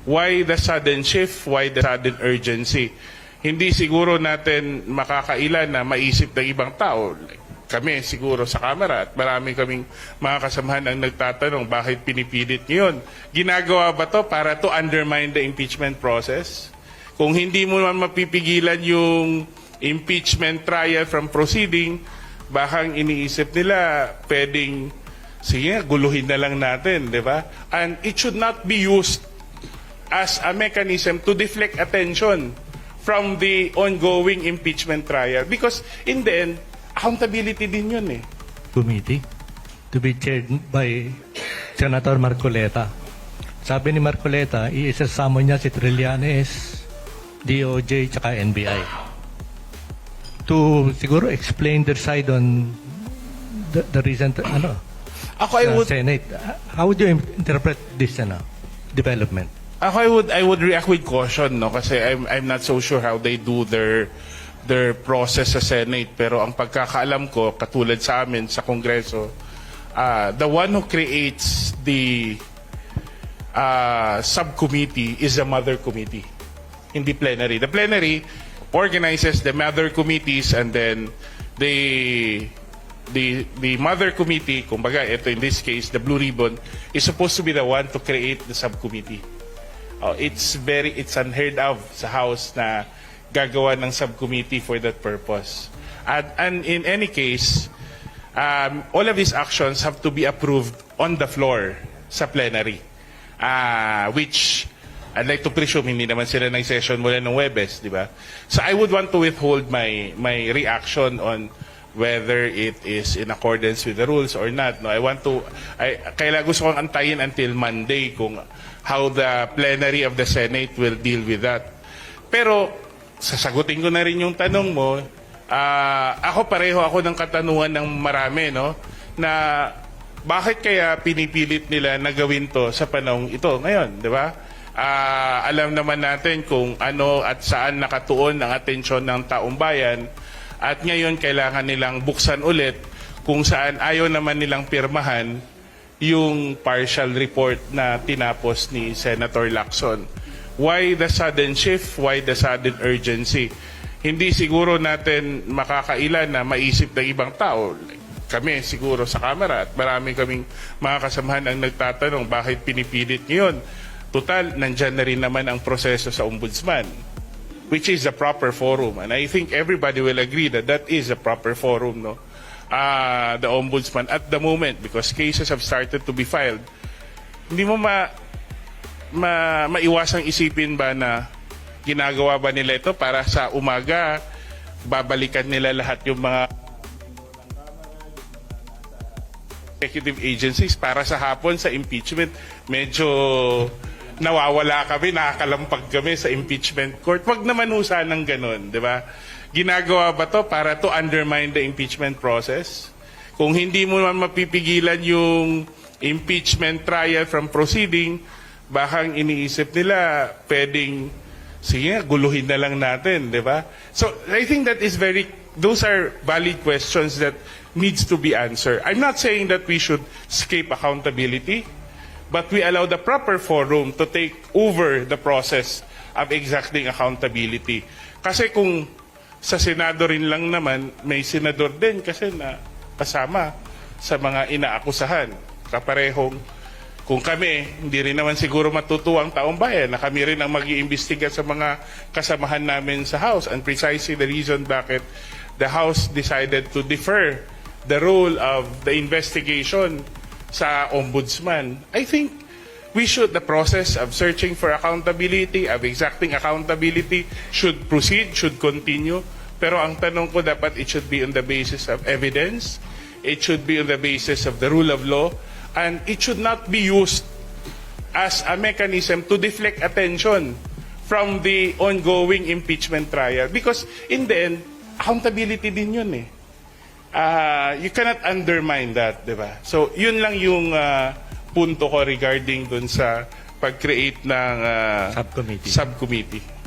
Why the sudden shift? Why the sudden urgency? Hindi siguro natin makakailan na maisip ng ibang tao. Kami siguro sa Kamara at marami kaming mga kasamahan ang nagtatanong bakit pinipilit niyo yun. Ginagawa ba to para to undermine the impeachment process? Kung hindi mo man mapipigilan yung impeachment trial from proceeding, baka iniisip nila pwedeng, sige, guluhin na lang natin, di ba? And it should not be used as a mechanism to deflect attention from the ongoing impeachment trial. Because in the end, accountability din yun eh. Committee to be chaired by Senator Marcoleta. Sabi ni Marcoleta, i-isasama niya si Trillanes, DOJ, tsaka NBI. To siguro explain their side on the recent Senate. How would you interpret this development? I would react with caution, no, kasi I'm not so sure how they do their process sa Senate, pero ang pagkakaalam ko katulad sa amin sa Kongreso, the one who creates the subcommittee is the mother committee, hindi plenary. The plenary organizes the mother committees, and then the mother committee, kumbaga ito in this case the Blue Ribbon, is supposed to be the one to create the subcommittee. It's unheard of sa House na gagawa ng subcommittee for that purpose. And in any case, all of these actions have to be approved on the floor sa plenary, which I'd like to presume hindi naman sila nag-session mula ng Webes, di ba? So I would want to withhold my reaction on whether it is in accordance with the rules or not. No, kailangan gusto kong antayin until Monday kung how the plenary of the Senate will deal with that. Pero sasagutin ko na rin yung tanong mo. Pareho ako ng katanungan ng marami, no? Na bakit kaya pinipilit nila na gawin to sa panahong ito ngayon, di ba? Alam naman natin kung ano at saan nakatuon ang atensyon ng taong bayan, at ngayon kailangan nilang buksan ulit kung saan ayaw naman nilang pirmahan yung partial report na tinapos ni Senator Lacson. Why the sudden shift? Why the sudden urgency? Hindi siguro natin makakailan na maisip ng ibang tao. Kami siguro sa Kamara at marami kaming mga kasamahan ang nagtatanong bakit pinipilit niyo yun. Total, nandyan na rin naman ang proseso sa Ombudsman, which is the proper forum. And I think everybody will agree that that is a proper forum, no? The Ombudsman at the moment, because cases have started to be filed, hindi mo maiwasang isipin ba na ginagawa ba nila ito para sa umaga babalikan nila lahat yung mga executive agencies para sa hapon sa impeachment. Medyo nawawala kami, nakakalampag kami sa impeachment court. Wag naman ng ganun, di ba? Ginagawa ba to para to undermine the impeachment process? Kung hindi mo man mapipigilan yung impeachment trial from proceeding, baka iniisip nila pwedeng, sige, guluhin na lang natin, di ba? So I think that is those are valid questions that needs to be answered. I'm not saying that we should escape accountability, but we allow the proper forum to take over the process of exacting accountability. Kasi kung sa Senado rin lang naman, may senador din kasi na kasama sa mga inaakusahan. Kaparehong, kung kami, hindi rin naman siguro matutuwa ang taong bayan na kami rin ang mag-iimbestiga sa mga kasamahan namin sa House. And precisely the reason bakit the House decided to defer the role of the investigation sa Ombudsman. I think the process of searching for accountability, of exacting accountability should proceed, should continue. Pero ang tanong ko, dapat it should be on the basis of evidence, it should be on the basis of the rule of law, and it should not be used as a mechanism to deflect attention from the ongoing impeachment trial. Because in the end, accountability din yun eh. You cannot undermine that, di ba? So, yun lang yung punto ko regarding dun sa pag-create ng Subcommittee. subcommittee.